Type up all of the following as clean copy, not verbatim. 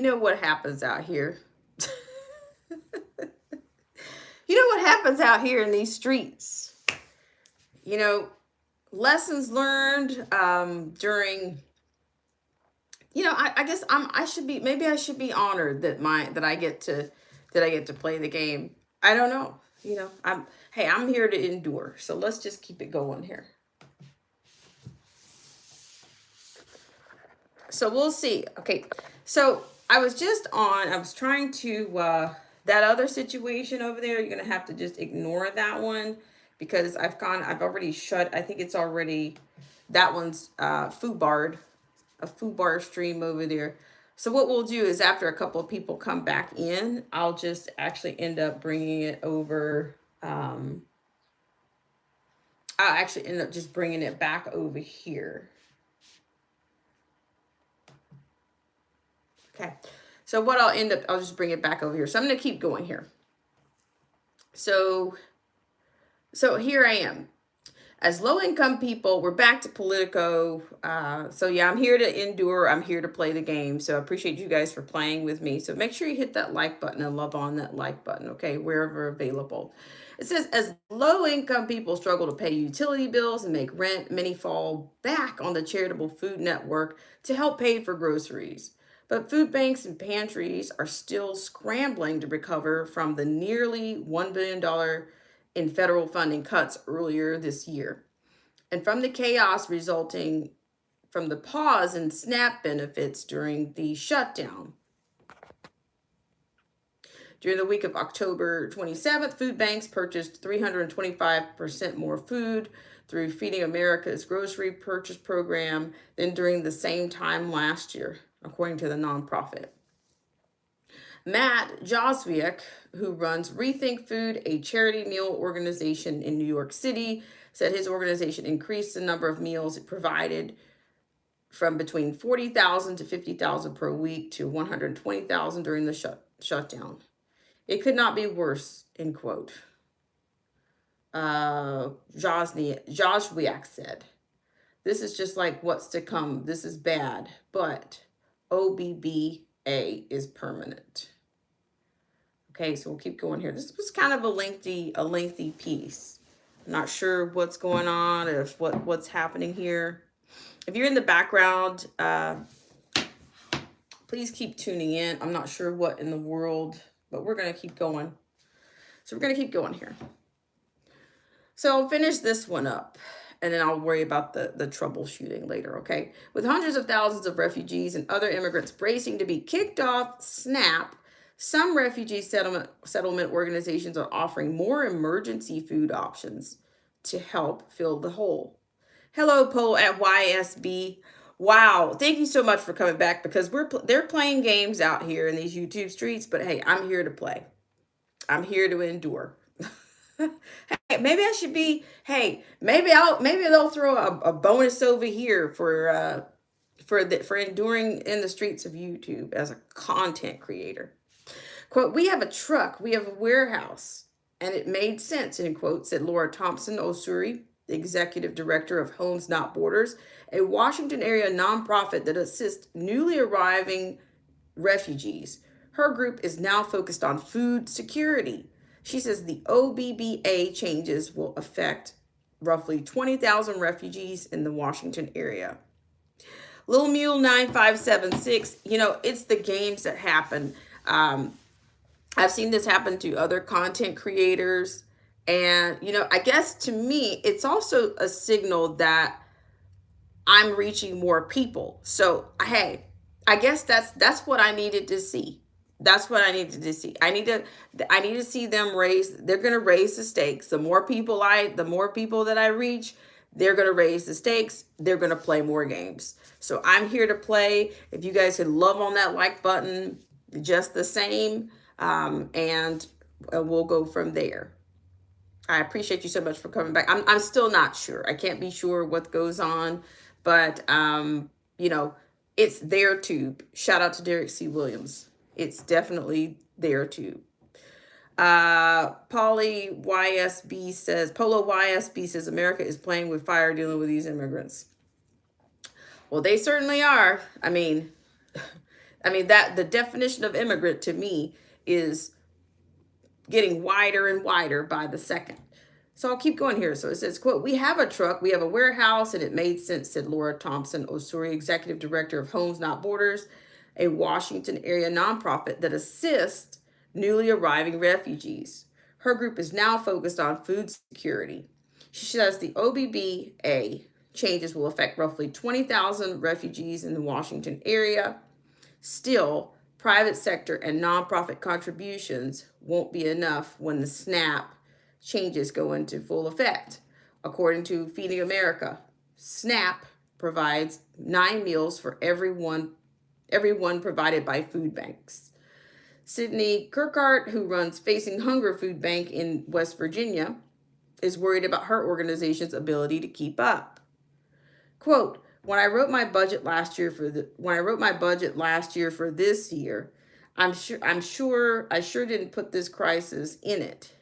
you know what happens out here. You know what happens out here in these streets. You know, lessons learned during. I guess I should be, maybe I should be honored that I get to play the game. I don't know. I'm here to endure. So let's just keep it going here. So we'll see. Okay. So I was trying to that other situation over there, you're gonna have to just ignore that one because I've already shut, I think it's already, that one's foobarred, a foobar stream over there. So what we'll do is after a couple of people come back in, I'll just actually end up bringing it over. I'll actually end up just bringing it back over here. Okay. So what I'll just bring it back over here. So I'm going to keep going here. So here I am. As low-income people, we're back to Politico. So yeah, I'm here to endure. I'm here to play the game. So I appreciate you guys for playing with me. So make sure you hit that like button and love on that like button, okay, wherever available. It says, as low-income people struggle to pay utility bills and make rent, many fall back on the charitable food network to help pay for groceries. But food banks and pantries are still scrambling to recover from the nearly $1 billion in federal funding cuts earlier this year, and from the chaos resulting from the pause in SNAP benefits during the shutdown. During the week of October 27th, food banks purchased 325% more food through Feeding America's grocery purchase program than during the same time last year, according to the nonprofit. Matt Joswiak, who runs Rethink Food, a charity meal organization in New York City, said his organization increased the number of meals it provided from between 40,000 to 50,000 per week to 120,000 during the shutdown. It could not be worse, end quote. Joswiak said, "This is just like what's to come. This is bad, but OBBA is permanent." Okay, so we'll keep going here. This was kind of a lengthy piece. I'm not sure what's going on, or if what's happening here. If you're in the background, please keep tuning in. I'm not sure what in the world, but we're gonna keep going. So we're gonna keep going here. So I'll finish this one up, and then I'll worry about the troubleshooting later, okay? With hundreds of thousands of refugees and other immigrants bracing to be kicked off SNAP, some refugee settlement organizations are offering more emergency food options to help fill the hole. Hello, Poll at YSB. Wow, thank you so much for coming back, because they're playing games out here in these YouTube streets, but hey, I'm here to play. I'm here to endure. Hey, maybe I should be. Hey, maybe they'll throw a bonus over here for enduring in the streets of YouTube as a content creator. Quote, "We have a truck, we have a warehouse, and it made sense," end quote, said Laura Thompson Osuri, the executive director of Homes Not Borders, a Washington area nonprofit that assists newly arriving refugees. Her group is now focused on food security. She says the OBBA changes will affect roughly 20,000 refugees in the Washington area. Little Mule 9576, it's the games that happen. I've seen this happen to other content creators. And, I guess to me, it's also a signal that I'm reaching more people. So, hey, I guess that's what I needed to see. That's what I needed to see. I need to see them raise. They're going to raise the stakes. The more people that I reach, they're going to raise the stakes. They're going to play more games. So I'm here to play. If you guys could love on that like button just the same, and we'll go from there. I appreciate you so much for coming back. I'm still not sure. I can't be sure what goes on, but it's their tube. Shout out to Derek C. Williams. It's definitely their tube. Polo YSB says America is playing with fire dealing with these immigrants. Well, they certainly are. I mean, I mean, that the definition of immigrant to me is getting wider and wider by the second. So I'll keep going here. So it says, quote, "We have a truck, we have a warehouse, and it made sense," said Laura Thompson Osuri, executive director of Homes Not Borders, a Washington area nonprofit that assists newly arriving refugees. Her group is now focused on food security. She says the OBBA changes will affect roughly 20,000 refugees in the Washington area. Still, private sector and nonprofit contributions won't be enough when the SNAP changes go into full effect. According to Feeding America, SNAP provides 9 meals for everyone provided by food banks. Sydney Kirkhart, who runs Facing Hunger Food Bank in West Virginia, is worried about her organization's ability to keep up. Quote, when I wrote my budget last year for this year, I sure didn't put this crisis in it,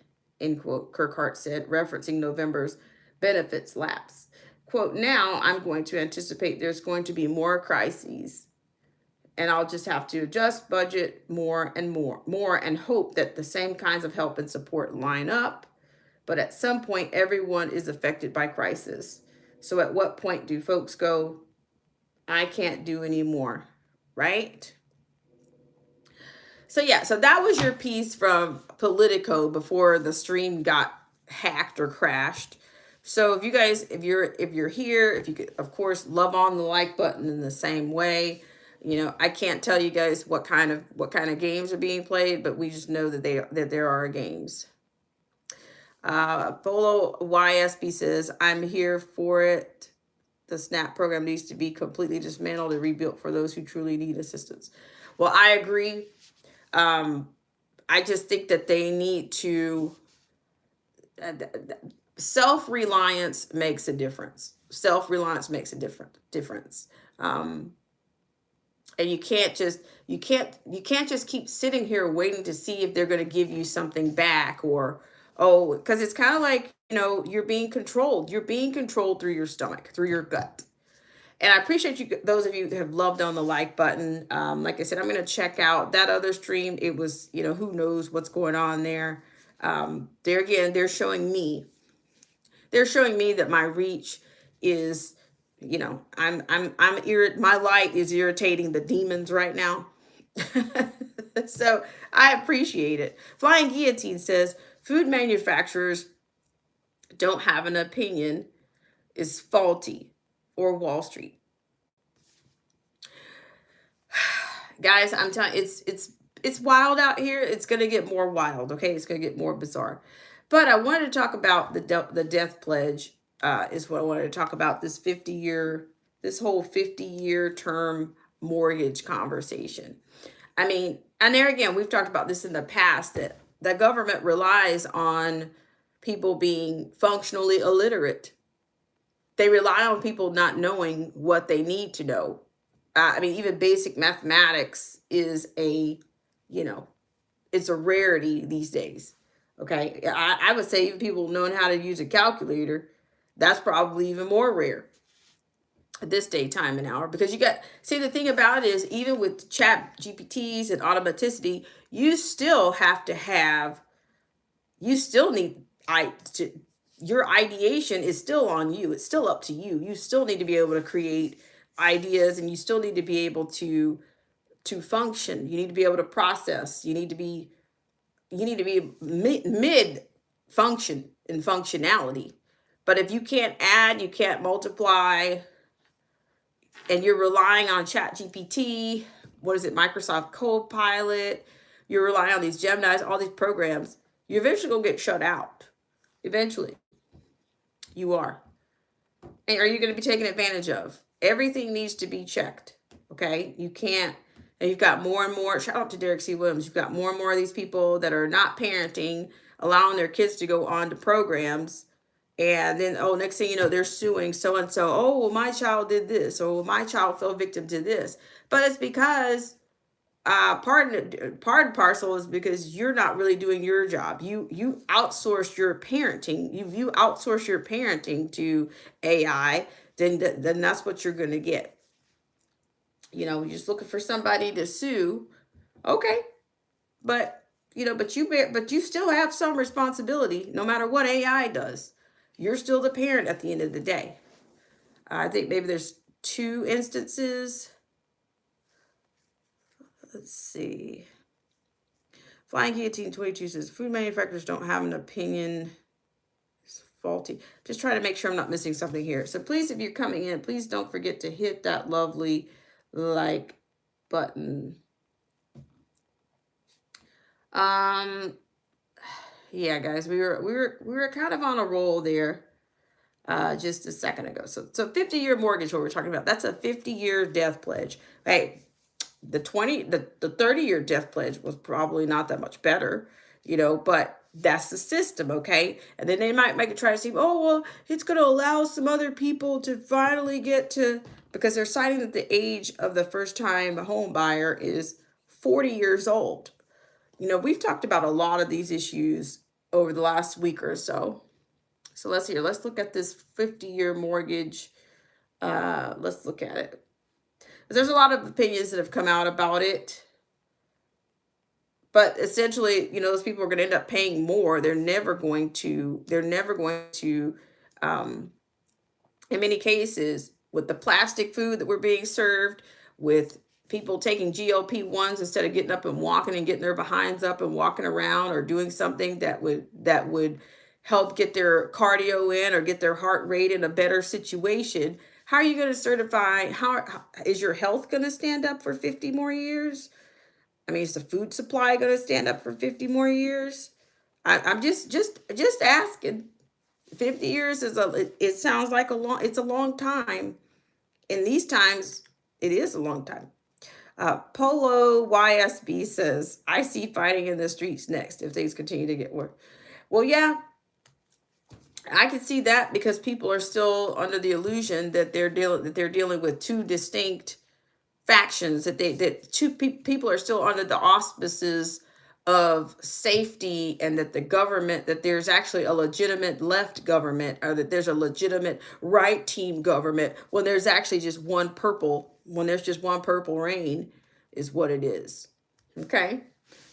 end quote, Kirkhart said, referencing November's benefits lapse. Quote, now I'm going to anticipate there's going to be more crises, and I'll just have to adjust budget more and hope that the same kinds of help and support line up. But at some point, everyone is affected by crisis. So at what point do folks go, I can't do anymore, right? So yeah, so that was your piece from Politico before the stream got hacked or crashed. So if you guys, if you're here, if you could, of course, love on the like button in the same way. You know, I can't tell you guys what kind of games are being played, but we just know that there are games. Bolo YSB says, I'm here for it. The SNAP program needs to be completely dismantled and rebuilt for those who truly need assistance. Well, I agree. I just think that they need to, self-reliance makes a difference. Self-reliance makes a difference. And you can't just keep sitting here waiting to see if they're going to give you something back, or because it's kind of like, you're being controlled. You're being controlled through your stomach, through your gut. And I appreciate you, those of you that have loved on the like button. Like I said, I'm going to check out that other stream. It was, who knows what's going on there. They're showing me that my reach is, my light is irritating the demons right now. So I appreciate it. Flying Guillotine says, food manufacturers don't have an opinion is faulty, or Wall Street. Guys, I'm telling you, it's wild out here. It's going to get more wild, okay? It's going to get more bizarre. But I wanted to talk about the death pledge, is what I wanted to talk about, this whole 50-year term mortgage conversation. I mean, and there again, we've talked about this in the past, that the government relies on people being functionally illiterate. They rely on people not knowing what they need to know. I mean, even basic mathematics is it's a rarity these days. Okay. I would say even people knowing how to use a calculator, that's probably even more rare at this day, time, and hour. Because the thing about it is, even with chat GPTs and automaticity, you still need your ideation is still on you. It's still up to you. You still need to be able to create ideas, and you still need to be able to function. You need to be able to process. You need to be mid function in functionality. But if you can't add, you can't multiply, and you're relying on ChatGPT, Microsoft Copilot, you're relying on these Geminis, all these programs, you're eventually going to get shut out. Eventually. You are. And are you going to be taken advantage of? Everything needs to be checked. Okay? You can't. And you've got more and more, shout out to Derek C. Williams, you've got more and more of these people that are not parenting, allowing their kids to go on to programs. And then, next thing you know, they're suing so-and-so. Oh, well, my child did this. Or my child fell victim to this. But it's because, part and parcel is because you're not really doing your job. You outsourced your parenting. You outsource your parenting to AI, then that's what you're going to get. You're just looking for somebody to sue. Okay, but but you still have some responsibility, no matter what AI does. You're still the parent at the end of the day. I think maybe there's 2 instances. Let's see. Flying Guillotine 22 says food manufacturers don't have an opinion. It's faulty. Just trying to make sure I'm not missing something here. So please, if you're coming in, please don't forget to hit that lovely like button. Yeah, guys, we were kind of on a roll there just a second ago. So 50-year mortgage, what we're talking about, that's a 50-year death pledge. Hey, the 30-year death pledge was probably not that much better, but that's the system, okay? And then they might make it try to see, oh, well, it's going to allow some other people to finally get to, because they're citing that the age of the first-time home buyer is 40 years old. We've talked about a lot of these issues over the last week or so. So let's look at this 50-year mortgage. Let's look at it. There's a lot of opinions that have come out about it. But essentially, those people are going to end up paying more. They're never going to, in many cases, with the plastic food that we're being served, with people taking GLP-1s instead of getting up and walking and getting their behinds up and walking around, or doing something that would help get their cardio in or get their heart rate in a better situation. How are you going to certify? How is your health going to stand up for 50 more years? I mean, is the food supply going to stand up for 50 more years? I'm just asking. 50 years it sounds like it's a long time. In these times, it is a long time. Polo YSB says, I see fighting in the streets next if things continue to get worse. Well, yeah, I can see that, because people are still under the illusion that they're dealing with 2 distinct factions, that people are still under the auspices of safety, and that the government, that there's actually a legitimate left government, or that there's a legitimate right team government, when there's actually just one purple rain is what it is. Okay,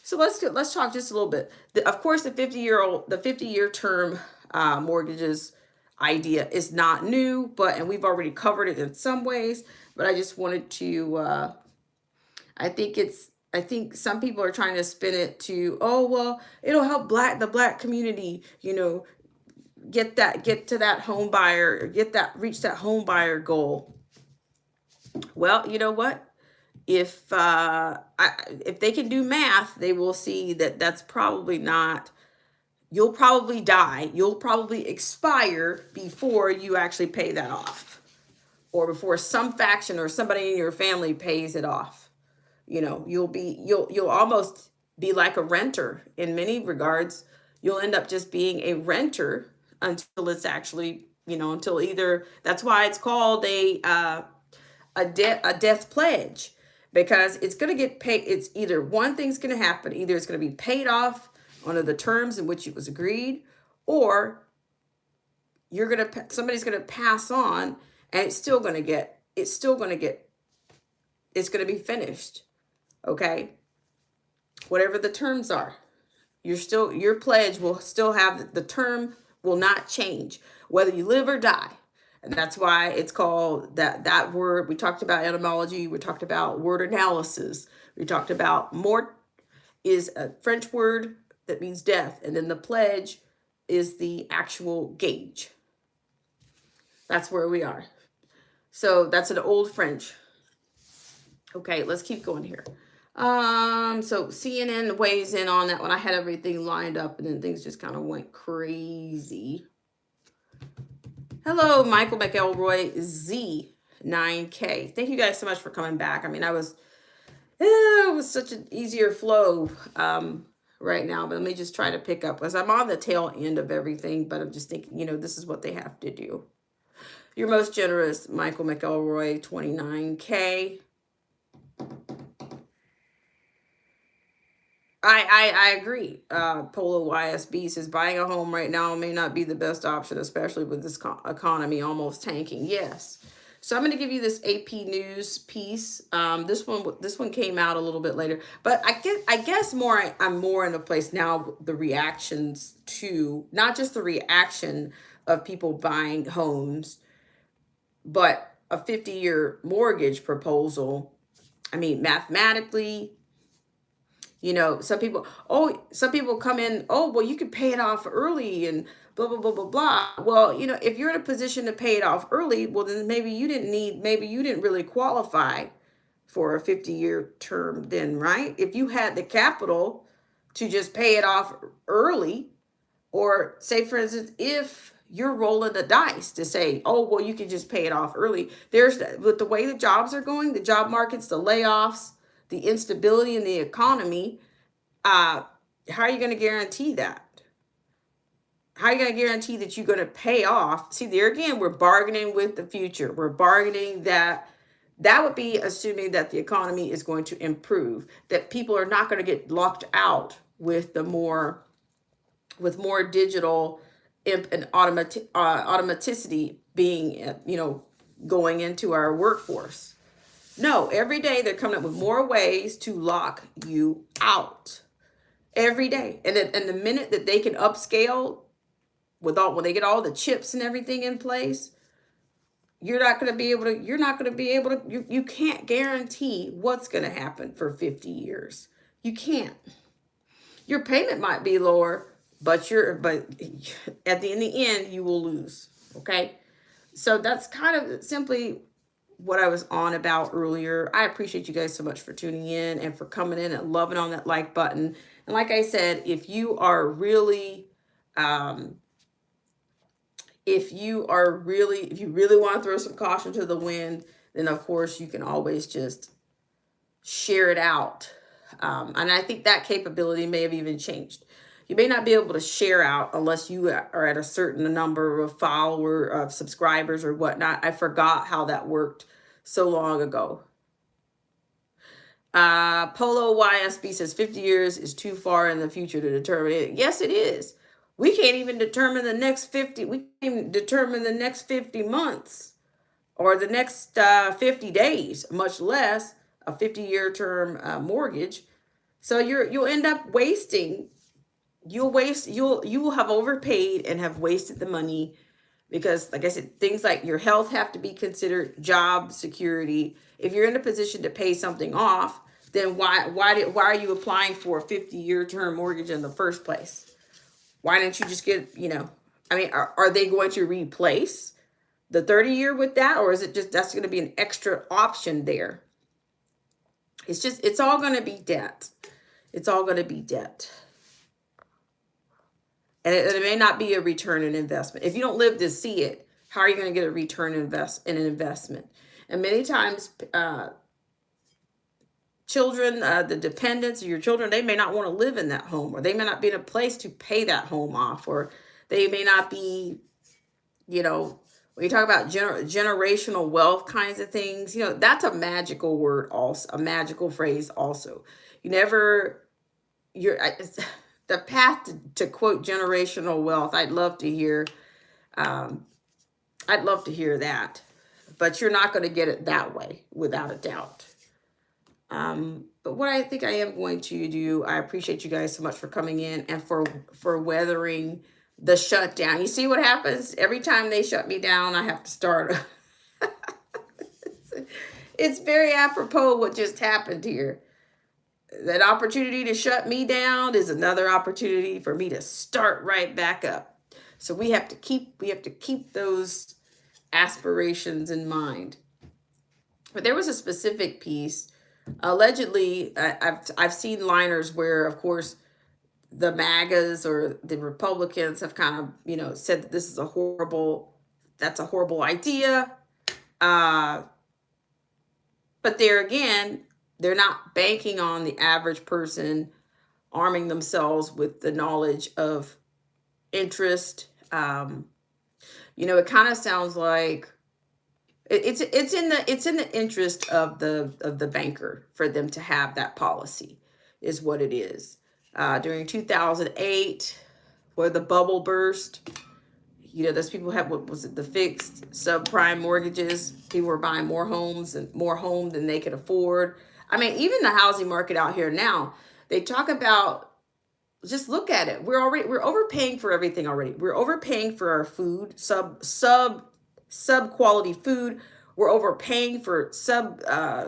so let's talk just a little bit. Of course, the 50-year term mortgages idea is not new, and we've already covered it in some ways. But I just wanted to. I think some people are trying to spin it to, oh, well, it'll help the black community, get to that home buyer, reach that home buyer goal. Well, you know what? If they can do math, they will see that that's probably not. You'll probably die. You'll probably expire before you actually pay that off, or before some faction or somebody in your family pays it off. You'll almost be like a renter in many regards. You'll end up just being a renter until it's actually, until either, that's why it's called a death pledge, because it's going to get paid. It's either one thing's going to happen. Either it's going to be paid off under the terms in which it was agreed, or somebody's going to pass on, and it's going to be finished. Okay. Whatever the terms are, your pledge will still have, the term will not change, whether you live or die. And that's why it's called that word. We talked about etymology. We talked about word analysis. We talked about mort is a French word that means death. And then the pledge is the actual gauge. That's where we are. So that's an old French. Okay, let's keep going here. So CNN weighs in on that when I had everything lined up, and then things just kind of went crazy. Hello, Michael McElroy Z9K. Thank you guys so much for coming back. I mean, it was such an easier flow right now, but let me just try to pick up, because I'm on the tail end of everything, but I'm just thinking, this is what they have to do. Your most generous, Michael McElroy, 29K. I agree. Polo YSB says buying a home right now may not be the best option, especially with this economy almost tanking. Yes. So I'm going to give you this AP News piece. This one came out a little bit later, but I guess I'm more in a place now. The reactions to not just the reaction of people buying homes, but a 50-year mortgage proposal. I mean, mathematically, some people come in, oh, well, you could pay it off early and blah, blah, blah, blah, blah. Well, if you're in a position to pay it off early, well, then maybe you didn't really qualify for a 50-year term then, right? If you had the capital to just pay it off early, or say, for instance, if you're rolling the dice to say, oh, well, you can just pay it off early. With the way the jobs are going, the job markets, the layoffs, the instability in the economy, how are you going to guarantee that? How are you going to guarantee that you're going to pay off? See, there again, we're bargaining with the future. We're bargaining that would be assuming that the economy is going to improve, that people are not going to get locked out with more digital and automaticity being, going into our workforce. No, every day they're coming up with more ways to lock you out. Every day. And the minute that they can upscale when they get all the chips and everything in place, you can't guarantee what's going to happen for 50 years. You can't. Your payment might be lower, but in the end, you will lose. Okay. So that's kind of simply what I was on about earlier. I appreciate you guys so much for tuning in and for coming in and loving on that like button. And like I said, if you really want to throw some caution to the wind, then of course you can always just share it out. And I think that capability may have even changed. You may not be able to share out unless you are at a certain number of subscribers or whatnot. I forgot how that worked so long ago. Polo YSB says 50 years is too far in the future to determine it. Yes, it is. We can't even determine the next 50. We can't even determine the next 50 months or the next 50 days, much less a 50-year term mortgage. So you'll end up wasting. You will have overpaid and have wasted the money because, like I said, things like your health have to be considered, job security. If you're in a position to pay something off, then why are you applying for a 50-year term mortgage in the first place? Why didn't you just get, are they going to replace the 30-year with that? Or is it just, that's going to be an extra option there? It's all going to be debt. It's all going to be debt. And it may not be a return in investment. If you don't live to see it, how are you going to get a return in an investment? And many times, children, the dependents of your children, they may not want to live in that home, or they may not be in a place to pay that home off, or they may not be, when you talk about generational wealth kinds of things, that's a magical word also, a magical phrase also. The path to quote generational wealth, I'd love to hear that, but you're not going to get it that way without a doubt. But what I think I am going to do, I appreciate you guys so much for coming in and for weathering the shutdown. You see what happens every time they shut me down? I have to start. It's very apropos what just happened here. That opportunity to shut me down is another opportunity for me to start right back up. So we have to keep those aspirations in mind. But there was a specific piece. Allegedly, I've seen liners where, of course, the MAGAs or the Republicans have kind of, said that this is a horrible idea. But there again, they're not banking on the average person arming themselves with the knowledge of interest. It kind of sounds like it's in the interest of the banker for them to have that policy, is what it is. During 2008, where the bubble burst, You know, those people have, what was it, the fixed subprime mortgages. People were buying more homes and more home than they could afford. I mean, even the housing market out here now, they talk about, just look at it. We're overpaying for everything already. We're overpaying for our food, sub quality food. We're overpaying for sub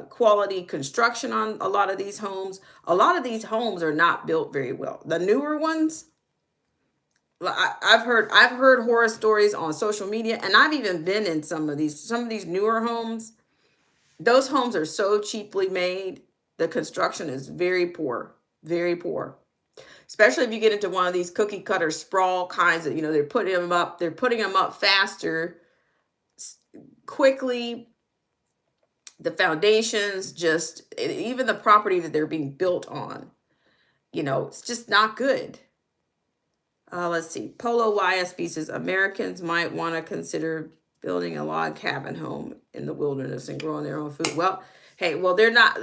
quality construction on a lot of these homes. A lot of these homes are not built very well. The newer ones, I've heard horror stories on social media, and I've even been in some of these newer homes. Those homes are so cheaply made. The construction is very poor, very poor. Especially if you get into one of these cookie cutter sprawl kinds of, you know, they're putting them up faster, quickly. The foundations, just even the property that they're being built on, you know, it's just not good. Let's see. Polo YSB says Americans might want to consider building a log cabin home in the wilderness and growing their own food. Well, hey, well, they're not.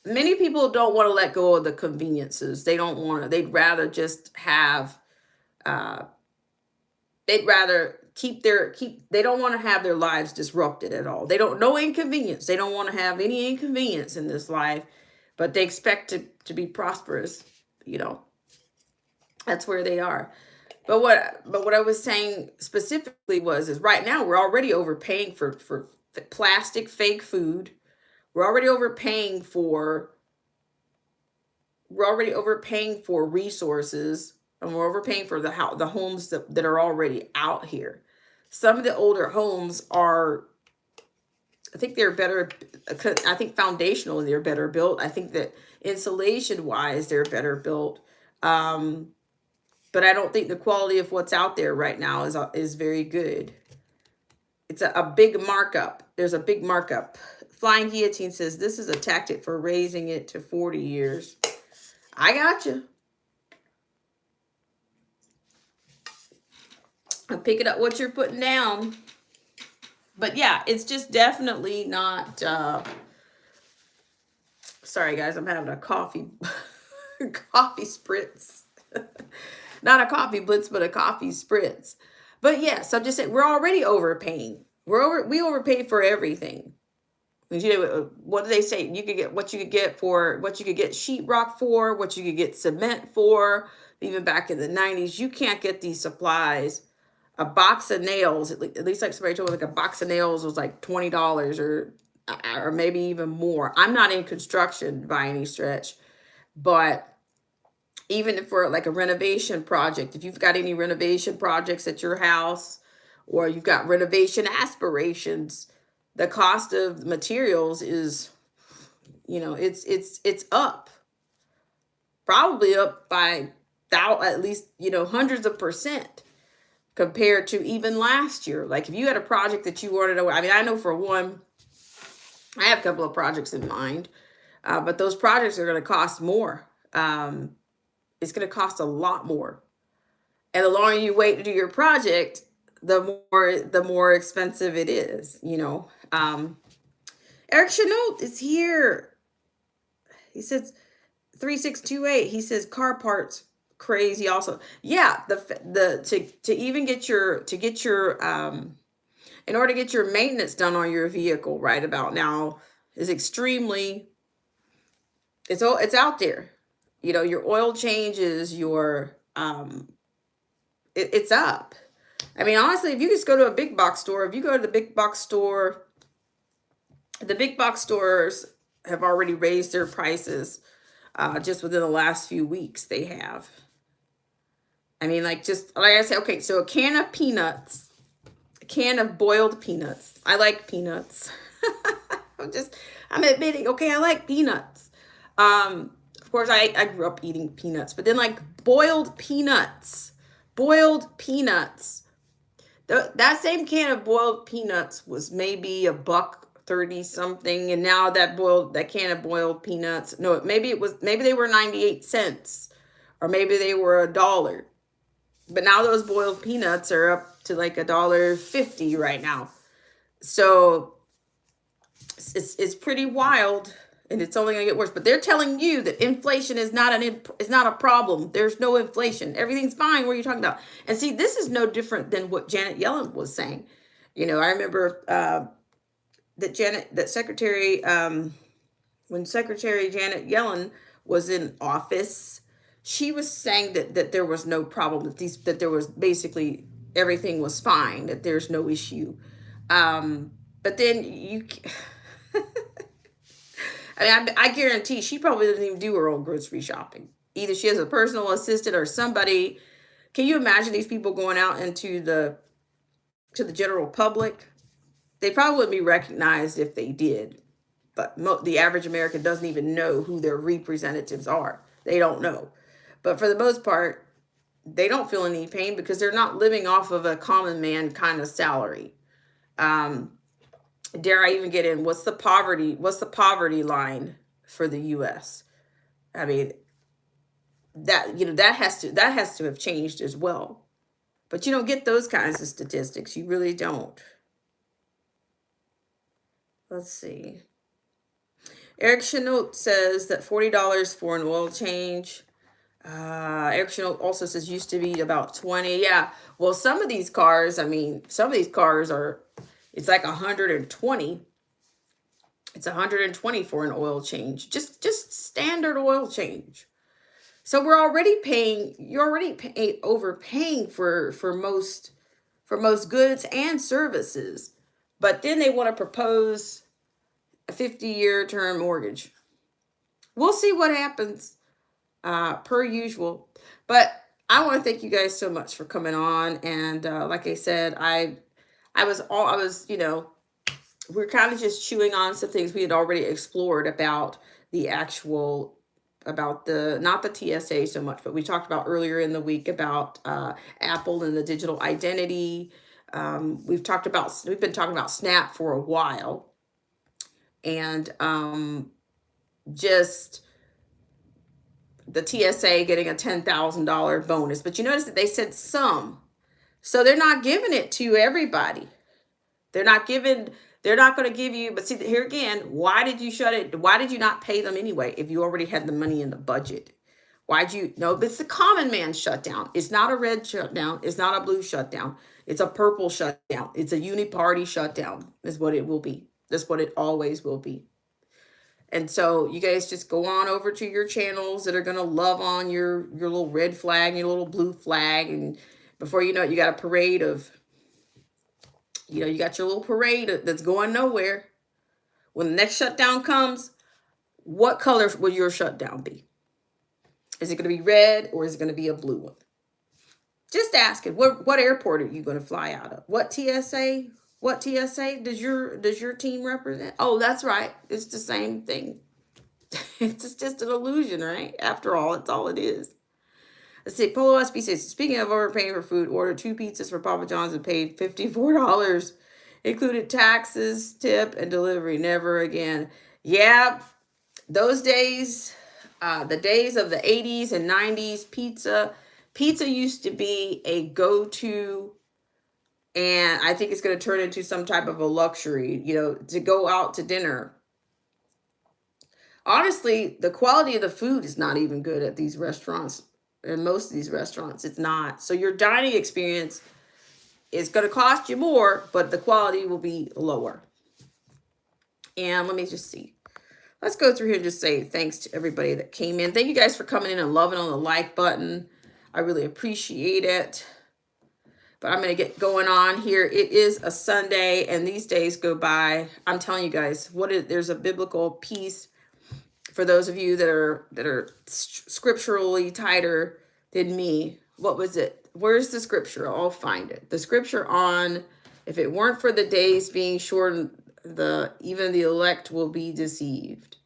Many people don't want to let go of the conveniences. They don't want to. They'd rather just have. They'd rather they don't want to have their lives disrupted at all. They don't, no inconvenience. They don't want to have any inconvenience in this life, but they expect to be prosperous, you know. That's where they are. But what I was saying specifically is right now we're already overpaying for plastic fake food. We're already overpaying for resources, and we're overpaying for the homes that are already out here. Some of the older homes are, I think they're better. I think foundationally they're better built. I think that insulation wise they're better built. But I don't think the quality of what's out there right now is very good. It's a big markup. There's a big markup. Flying Guillotine says this is a tactic for raising it to 40 years. I got you. I'm picking up what you're putting down. But yeah, it's just definitely not. Sorry guys, I'm having a coffee spritz. Not a coffee blitz, but a coffee spritz. But yes, I'm just saying we're already overpaying. We overpay for everything. You know, what do they say? You could get what you could get sheetrock for, what you could get cement for. Even back in the 90s, you can't get these supplies. A box of nails, at least like somebody told me, like a box of nails was like $20 or maybe even more. I'm not in construction by any stretch, but even for like a renovation project, if you've got any renovation projects at your house or you've got renovation aspirations, the cost of materials is, you know, it's up, probably up by at least, you know, hundreds of percent compared to even last year. Like if you had a project that you wanted to, I mean, I know for one, I have a couple of projects in mind, but those projects are going to cost more. It's going to cost a lot more. And the longer you wait to do your project, the more expensive it is, you know. Eric Chenault is here. He says 3628. He says car parts crazy also. Yeah, to even get your in order to get your maintenance done on your vehicle right about now is extremely, it's out there. You know, your oil changes, it's up. I mean, honestly, if you just go to a big box store, if you go to the big box store, the big box stores have already raised their prices just within the last few weeks. They have. I mean, like I said, okay, so a can of peanuts, a can of boiled peanuts. I like peanuts. I'm admitting, okay, I like peanuts. Of course, I grew up eating peanuts, but then like boiled peanuts. That same can of boiled peanuts was maybe $1.30 something, and now that can of boiled peanuts, no, maybe they were 98 cents, or maybe they were $1. But now those boiled peanuts are up to like $1.50 right now. So it's pretty wild. and it's only going to get worse. But they're telling you that inflation is not is not a problem. There's no inflation. Everything's fine. What are you talking about? And see, this is no different than what Janet Yellen was saying. You know, I remember that Secretary, when Secretary Janet Yellen was in office, she was saying that there was no problem, that there was basically everything was fine, that there's no issue. But then I mean, I guarantee she probably doesn't even do her own grocery shopping. Either she has a personal assistant or somebody. Can you imagine these people going out into the general public? They probably wouldn't be recognized if they did. But the average American doesn't even know who their representatives are. They don't know. But for the most part, they don't feel any pain because they're not living off of a common man kind of salary. Dare I even get in? What's the poverty line for the U.S.? I mean, that has to have changed as well. But you don't get those kinds of statistics. You really don't. Let's see. Eric Chenault says that $40 for an oil change. Eric Chenault also says used to be about 20. Yeah. Well, some of these cars are, it's like 120. It's 120 for an oil change. Just standard oil change. So you're already overpaying for most goods and services. But then they want to propose a 50-year term mortgage. We'll see what happens, per usual. But I want to thank you guys so much for coming on. And like I said, we're kind of just chewing on some things we had already explored about not the TSA so much, but we talked about earlier in the week about Apple and the digital identity. We've been talking about Snap for a while, and just the TSA getting a $10,000 bonus. But you notice that they said some, so they're not giving it to everybody. They're not going to give you, but see, here again, why did you shut it? Why did you not pay them anyway if you already had the money in the budget? No, it's the common man shutdown. It's not a red shutdown. It's not a blue shutdown. It's a purple shutdown. It's a uni-party shutdown is what it will be. That's what it always will be. And so you guys just go on over to your channels that are going to love on your little red flag and your little blue flag. And before you know it, you got a parade of, you got your little parade that's going nowhere. When the next shutdown comes, what color will your shutdown be? Is it going to be red or is it going to be a blue one? Just ask it. What airport are you going to fly out of? What TSA? What TSA does your team represent? Oh, that's right. It's the same thing. It's just an illusion, right? After all, it's all it is. Let's see. Polo SB says, speaking of overpaying for food, ordered 2 pizzas for Papa John's and paid $54. Included taxes, tip, and delivery. Never again. Yeah, those days, the days of the 80s and 90s, pizza used to be a go-to, and I think it's going to turn into some type of a luxury, to go out to dinner. Honestly, the quality of the food is not even good at these restaurants. In most of these restaurants, it's not. So your dining experience is going to cost you more, but the quality will be lower. And let me just see. Let's go through here and just say thanks to everybody that came in. Thank you guys for coming in and loving on the like button. I really appreciate it. But I'm going to get going on here. It is a Sunday, and these days go by. I'm telling you guys, there's a biblical piece for those of you that are scripturally tighter than me. What was it? Where's the scripture? I'll find it. The scripture on, if it weren't for the days being shortened, even the elect will be deceived.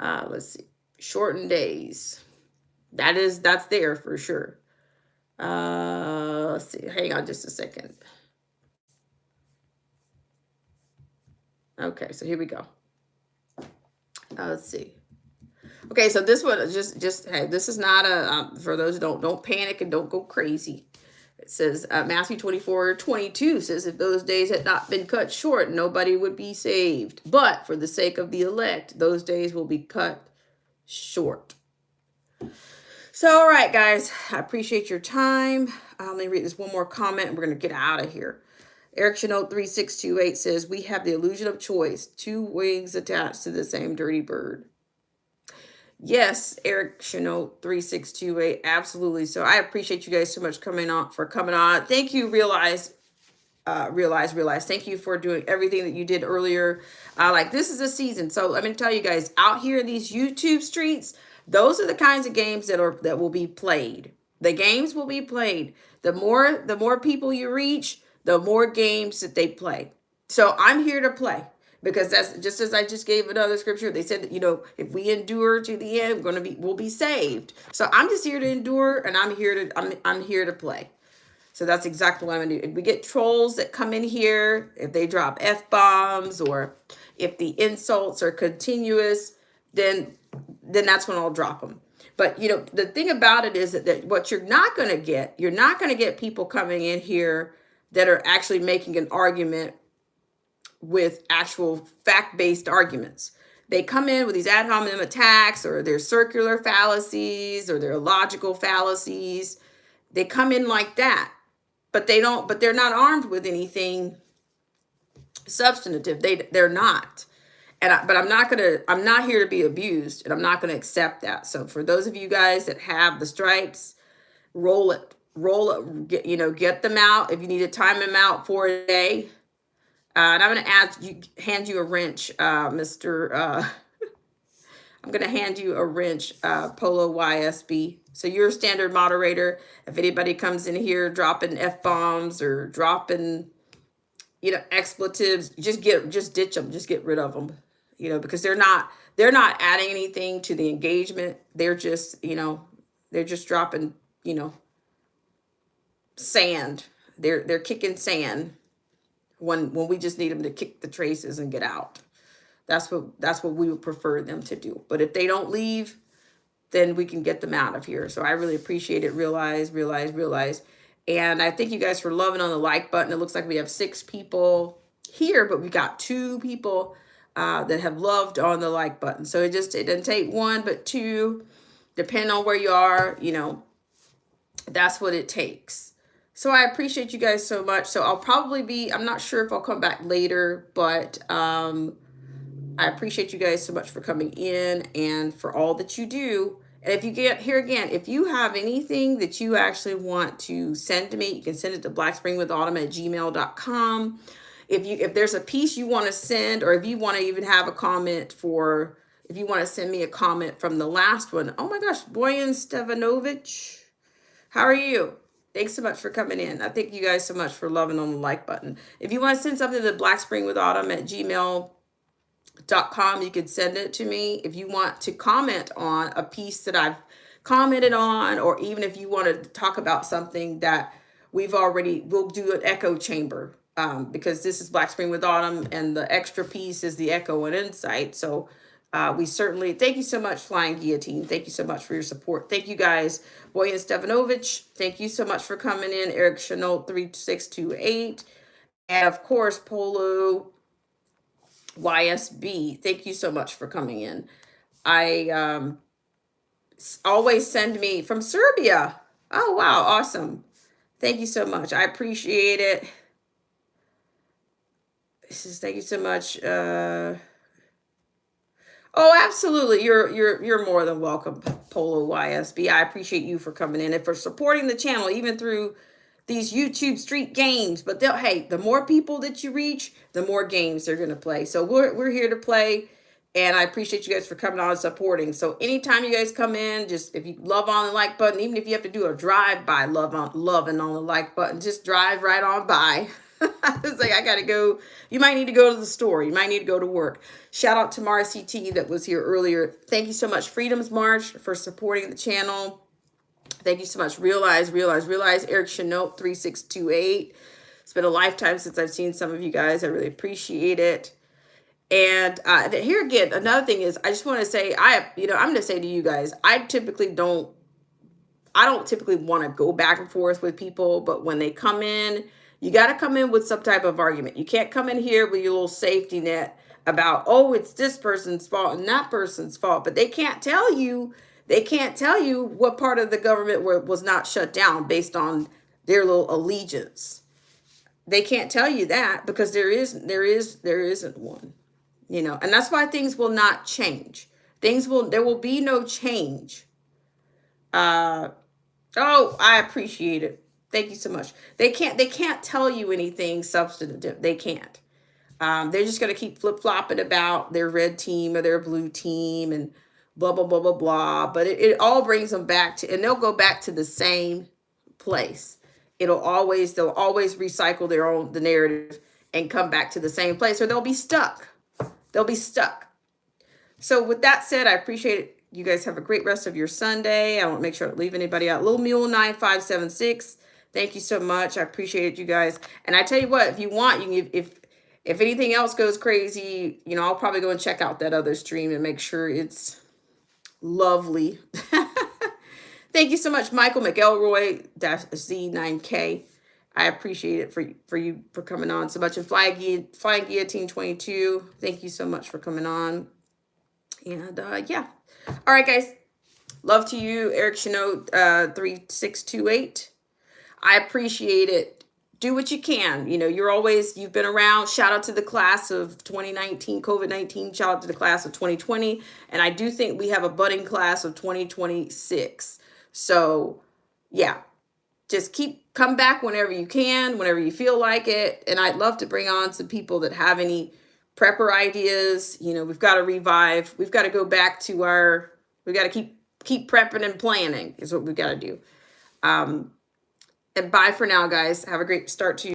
Let's see. Shortened days. That's there for sure. Let's see. Hang on just a second. Okay, so here we go. Let's see. Okay, so this one is just hey, this is not for those who don't panic and don't go crazy. It says Matthew 24:22 says, if those days had not been cut short, nobody would be saved. But for the sake of the elect, those days will be cut short. So, all right, guys, I appreciate your time. Let me read this one more comment and we're going to get out of here. Eric Chenault 3628 says, we have the illusion of choice, two wings attached to the same dirty bird. Yes, Eric Chenault 3628, absolutely. So I appreciate you guys so much coming on. Thank you, Realize. Thank you for doing everything that you did earlier. Like, this is a season. So let me tell you guys, out here in these YouTube streets, those are the kinds of games that will be played. The games will be played. The more people you reach, the more games that they play. So I'm here to play. Because that's just as I just gave another scripture. They said that, you know, if we endure to the end, we'll be saved. So I'm just here to endure, and I'm here to play. So that's exactly what I'm gonna do. If we get trolls that come in here, if they drop F-bombs or if the insults are continuous, then that's when I'll drop them. But you know, the thing about it is that what you're not gonna get people coming in here that are actually making an argument with actual fact-based arguments. They come in with these ad hominem attacks, or their circular fallacies, or their illogical fallacies. They come in like that, but they're not armed with anything substantive. They're not. But I'm not here to be abused, and I'm not gonna accept that. So for those of you guys that have the stripes, roll it, get them out. If you need to time them out for a day, and I'm going to hand you a wrench, Mr. I'm going to hand you a wrench, Polo YSB. So you're a standard moderator. If anybody comes in here dropping F-bombs or dropping, expletives, just ditch them. Just get rid of them, because they're not adding anything to the engagement. They're just, they're just dropping, sand. They're kicking sand. When we just need them to kick the traces and get out. That's what we would prefer them to do. But if they don't leave, then we can get them out of here. So I really appreciate it. Realize. And I thank you guys for loving on the like button. It looks like we have 6 people here, but we got 2 people that have loved on the like button. So it doesn't take 1, but 2, depending on where you are, that's what it takes. So I appreciate you guys so much. So I'm not sure if I'll come back later, but I appreciate you guys so much for coming in and for all that you do. And if you get here again, if you have anything that you actually want to send to me, you can send it to blackspringwithautumn@gmail.com. If there's a piece you want to send, or if you want to even have a comment if you want to send me a comment from the last one. Oh my gosh, Boyan Stevanovich, how are you? Thanks so much for coming in. I thank you guys so much for loving on the like button. If you want to send something to blackspringwithautumn@gmail.com, you can send it to me. If you want to comment on a piece that I've commented on, or even if you want to talk about something that we'll do an echo chamber, because this is Black Spring with Autumn, and the extra piece is the echo and insight. So we certainly thank you so much, Flying Guillotine. Thank you so much for your support. Thank you guys. Boyan Stevanovich, thank you so much for coming in. Eric Chenault 3628. And of course, Polo YSB. Thank you so much for coming in. I always send me from Serbia. Oh, wow. Awesome. Thank you so much. I appreciate it. Thank you so much. Oh, absolutely. You're more than welcome, Polo YSB. I appreciate you for coming in and for supporting the channel, even through these YouTube street games. But hey, the more people that you reach, the more games they're gonna play. So we're here to play, and I appreciate you guys for coming on and supporting. So anytime you guys come in, just if you love on the like button, even if you have to do a drive-by loving on the like button, just drive right on by. It's like, I gotta go. You might need to go to the store. You might need to go to work. Shout out to Mara CT that was here earlier. Thank you so much, Freedom's March, for supporting the channel. Thank you so much. Realize. Eric Chenault 3628. It's been a lifetime since I've seen some of you guys. I really appreciate it. And here again, another thing is, I just want to say, I'm going to say to you guys, I typically don't I don't typically want to go back and forth with people, but when they come in, you got to come in with some type of argument. You can't come in here with your little safety net about, oh, it's this person's fault and that person's fault, but they can't tell you. They can't tell you what part of the government was not shut down based on their little allegiance. They can't tell you that because there isn't one, you know, and that's why things will not change. There will be no change. Oh, I appreciate it. Thank you so much. They can't tell you anything substantive. They can't. They're just gonna keep flip-flopping about their red team or their blue team and blah blah blah blah blah. But it all brings them back to, and they'll go back to the same place. They'll always recycle the narrative and come back to the same place, or they'll be stuck. They'll be stuck. So with that said, I appreciate it. You guys have a great rest of your Sunday. I won't make sure to leave anybody out. Little Mule 9576. Thank you so much. I appreciate it, you guys. And I tell you what, if you want, you can, if anything else goes crazy, you know, I'll probably go and check out that other stream and make sure it's lovely. Thank you so much, Michael McElroy-Z9K. I appreciate it for you for coming on so much. And Flying Guillotine 22. Thank you so much for coming on. And yeah. All right, guys. Love to you, Eric Chanot 3628. I appreciate it. Do what you can. You know, you've been around. Shout out to the class of 2019, COVID-19. Shout out to the class of 2020. And I do think we have a budding class of 2026. So, yeah. Just come back whenever you can, whenever you feel like it. And I'd love to bring on some people that have any prepper ideas. You know, we've got to revive. We've got to go back to we got to keep prepping and planning is what we've got to do. And bye for now, guys. Have a great start to